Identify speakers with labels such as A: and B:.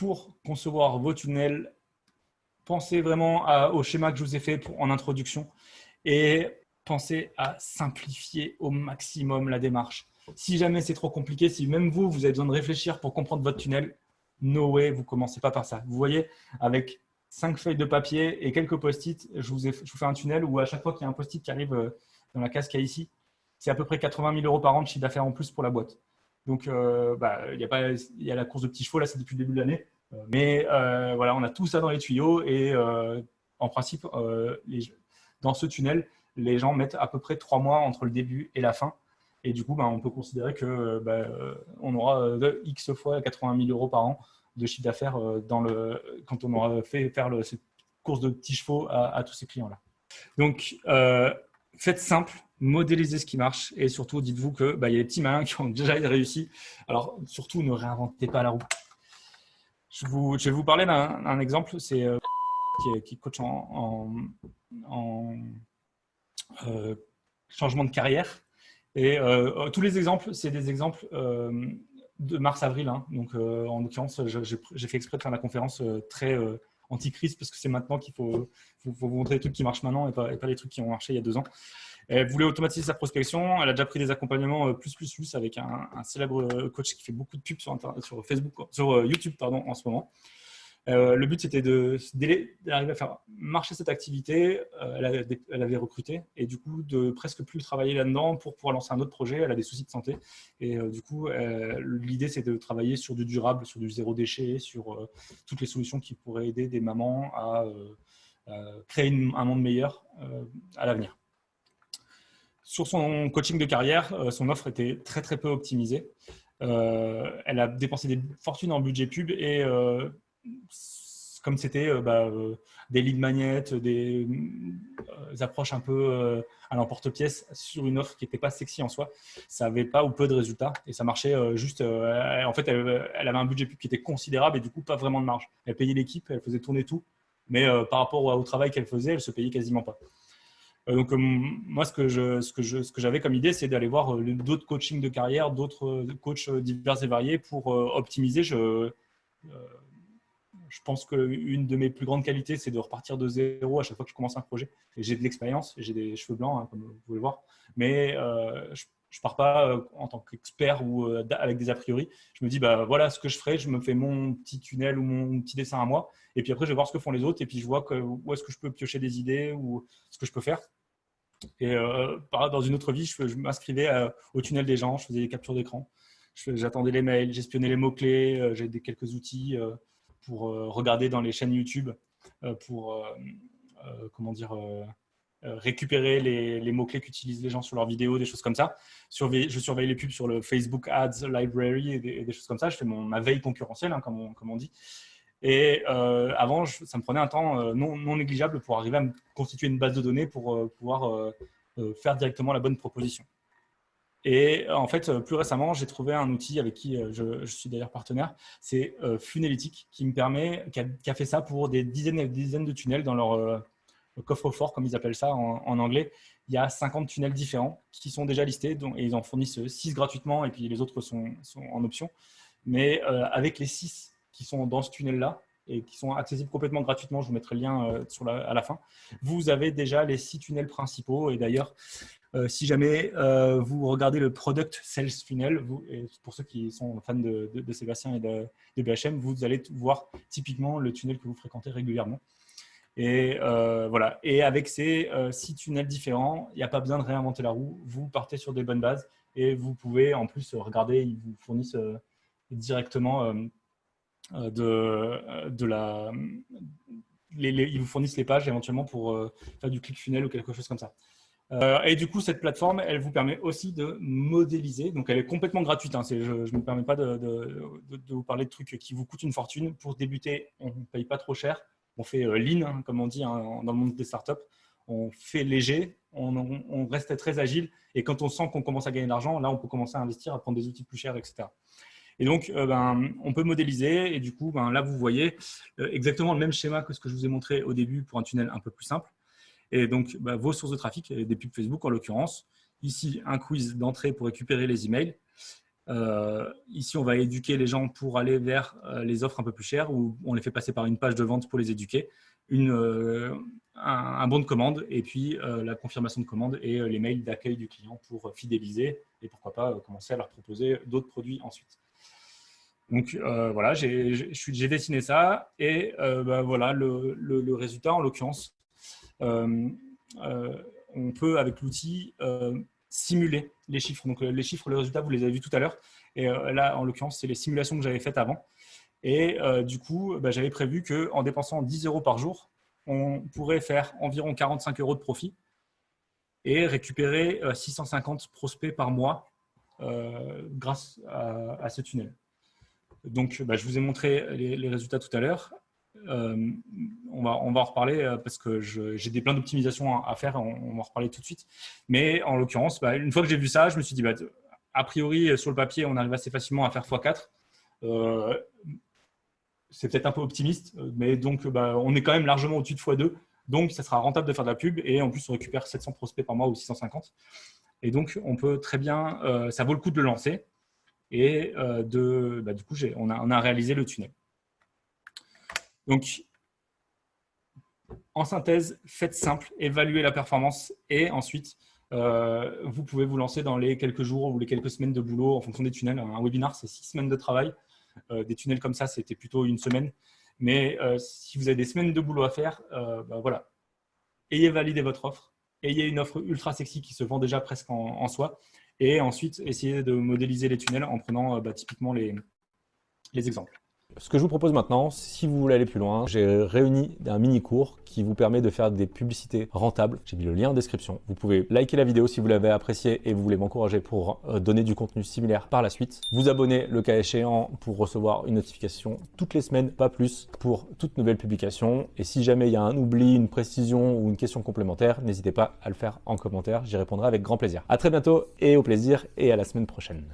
A: pour concevoir vos tunnels, pensez vraiment au schéma que je vous ai fait en introduction et pensez à simplifier au maximum la démarche. Si jamais c'est trop compliqué, si même vous avez besoin de réfléchir pour comprendre votre tunnel, no way, vous ne commencez pas par ça. Vous voyez, avec 5 feuilles de papier et quelques post-it, je vous fais un tunnel où à chaque fois qu'il y a un post-it qui arrive dans la case qu'il y a ici, c'est à peu près 80 000 € par an de chiffre d'affaires en plus pour la boîte. Donc, il y a la course de petits chevaux, là, c'est depuis le début de l'année. Mais voilà, on a tout ça dans les tuyaux et en principe, dans ce tunnel, les gens mettent à peu près 3 mois entre le début et la fin. Et du coup, on peut considérer que on aura X fois 80 000 € par an de chiffre d'affaires quand on aura fait faire cette course de petits chevaux à tous ces clients-là. Donc, faites simple, modélisez ce qui marche et surtout, dites-vous qu'il y a des petits malins qui ont déjà réussi. Alors, surtout, ne réinventez pas la roue. Je vais vous parler d'un exemple. C'est qui est coach en changement de carrière. Et tous les exemples, c'est des exemples de mars-avril. Hein. Donc, en l'occurrence, j'ai fait exprès de faire la conférence très anti-crise parce que c'est maintenant qu'il faut vous montrer les trucs qui marchent maintenant et pas les trucs qui ont marché il y a 2 ans. Elle voulait automatiser sa prospection. Elle a déjà pris des accompagnements plus avec un célèbre coach qui fait beaucoup de pubs sur Facebook, sur YouTube en ce moment. Le but, c'était d'arriver à faire marcher cette activité. Elle avait recruté et du coup, de presque plus travailler là-dedans pour pouvoir lancer un autre projet. Elle a des soucis de santé et du coup, l'idée, c'est de travailler sur du durable, sur du zéro déchet, sur toutes les solutions qui pourraient aider des mamans à créer un monde meilleur à l'avenir. Sur son coaching de carrière, son offre était très, très peu optimisée. Elle a dépensé des fortunes en budget pub et comme c'était des lead magnets, des approches un peu à l'emporte-pièce sur une offre qui n'était pas sexy en soi, ça n'avait pas ou peu de résultats et ça marchait juste. En fait, elle avait un budget pub qui était considérable et du coup, pas vraiment de marge. Elle payait l'équipe, elle faisait tourner tout, mais par rapport au travail qu'elle faisait, elle se payait quasiment pas. Donc, moi, ce que j'avais comme idée, c'est d'aller voir d'autres coachings de carrière, d'autres coachs divers et variés pour optimiser. Je pense qu'une de mes plus grandes qualités, c'est de repartir de zéro à chaque fois que je commence un projet. Et j'ai de l'expérience, j'ai des cheveux blancs, hein, comme vous pouvez le voir. Mais je ne pars pas en tant qu'expert ou avec des a priori. Je me dis, voilà ce que je ferai. Je me fais mon petit tunnel ou mon petit dessin à moi. Et puis après, je vais voir ce que font les autres. Et puis, je vois où est-ce que je peux piocher des idées ou ce que je peux faire. Et dans une autre vie, je m'inscrivais au tunnel des gens. Je faisais des captures d'écran. J'attendais les mails, j'espionnais les mots-clés. J'ai quelques outils pour regarder dans les chaînes YouTube, pour récupérer les mots-clés qu'utilisent les gens sur leurs vidéos, des choses comme ça. Je surveille les pubs sur le Facebook Ads Library et des choses comme ça. Je fais ma veille concurrentielle, hein, comme on dit. Et avant, ça me prenait un temps non négligeable pour arriver à me constituer une base de données pour pouvoir faire directement la bonne proposition. Et en fait, plus récemment, j'ai trouvé un outil avec qui je suis d'ailleurs partenaire, c'est Funnelytics, qui a fait ça pour des dizaines et des dizaines de tunnels dans leur coffre-fort, comme ils appellent ça en anglais. Il y a 50 tunnels différents qui sont déjà listés et ils en fournissent 6 gratuitement et puis les autres sont en option. Mais avec les 6 qui sont dans ce tunnel-là et qui sont accessibles complètement gratuitement, je vous mettrai le lien à la fin, vous avez déjà les 6 tunnels principaux. Et d'ailleurs, si jamais vous regardez le Product Sales Funnel, et pour ceux qui sont fans de Sébastien et de BHM, vous allez voir typiquement le tunnel que vous fréquentez régulièrement. Et voilà. Et avec ces 6 tunnels différents, il n'y a pas besoin de réinventer la roue. Vous partez sur des bonnes bases et vous pouvez en plus regarder, ils vous fournissent directement ils vous fournissent les pages éventuellement pour faire du ClickFunnels ou quelque chose comme ça. Et du coup, cette plateforme, elle vous permet aussi de modéliser. Donc, elle est complètement gratuite. Hein. Je ne me permets pas de vous parler de trucs qui vous coûtent une fortune. Pour débuter, on ne paye pas trop cher. On fait lean, hein, comme on dit dans le monde des startups. On fait léger, on reste très agile. Et quand on sent qu'on commence à gagner de l'argent, là, on peut commencer à investir, à prendre des outils plus chers, etc. Et donc, on peut modéliser. Et du coup, là, vous voyez exactement le même schéma que ce que je vous ai montré au début pour un tunnel un peu plus simple. Et donc, vos sources de trafic, des pubs Facebook en l'occurrence. Ici, un quiz d'entrée pour récupérer les emails. Ici, on va éduquer les gens pour aller vers les offres un peu plus chères, où on les fait passer par une page de vente pour les éduquer, un bon de commande, et puis la confirmation de commande et les mails d'accueil du client pour fidéliser et pourquoi pas commencer à leur proposer d'autres produits ensuite. Donc voilà, j'ai dessiné ça et voilà le résultat en l'occurrence. On peut avec l'outil simuler les chiffres. Donc les chiffres, les résultats, vous les avez vus tout à l'heure. Et là, en l'occurrence, c'est les simulations que j'avais faites avant. Et du coup, j'avais prévu qu'en dépensant 10 € par jour, on pourrait faire environ 45 € de profit et récupérer 650 prospects par mois grâce à ce tunnel. Donc, je vous ai montré les résultats tout à l'heure. On va en reparler parce que j'ai plein d'optimisations à faire. On va en reparler tout de suite. Mais en l'occurrence, une fois que j'ai vu ça, je me suis dit, a priori, sur le papier, on arrive assez facilement à faire x4. C'est peut-être un peu optimiste, mais donc on est quand même largement au-dessus de x2. Donc, ça sera rentable de faire de la pub. Et en plus, on récupère 700 prospects par mois ou 650. Et donc, on peut très bien, ça vaut le coup de le lancer. Et du coup, on a réalisé le tunnel. Donc, en synthèse, faites simple, évaluez la performance et ensuite, vous pouvez vous lancer dans les quelques jours ou les quelques semaines de boulot en fonction des tunnels. Un webinar, c'est 6 semaines de travail. Des tunnels comme ça, c'était plutôt une semaine. Mais si vous avez des semaines de boulot à faire, voilà. Ayez validé votre offre. Ayez une offre ultra sexy qui se vend déjà presque en soi. Et ensuite, essayez de modéliser les tunnels en prenant typiquement les exemples.
B: Ce que je vous propose maintenant, si vous voulez aller plus loin, j'ai réuni un mini-cours qui vous permet de faire des publicités rentables. J'ai mis le lien en description. Vous pouvez liker la vidéo si vous l'avez appréciée et vous voulez m'encourager pour donner du contenu similaire par la suite. Vous abonner le cas échéant pour recevoir une notification toutes les semaines, pas plus, pour toute nouvelle publication. Et si jamais il y a un oubli, une précision ou une question complémentaire, n'hésitez pas à le faire en commentaire. J'y répondrai avec grand plaisir. À très bientôt et au plaisir et à la semaine prochaine.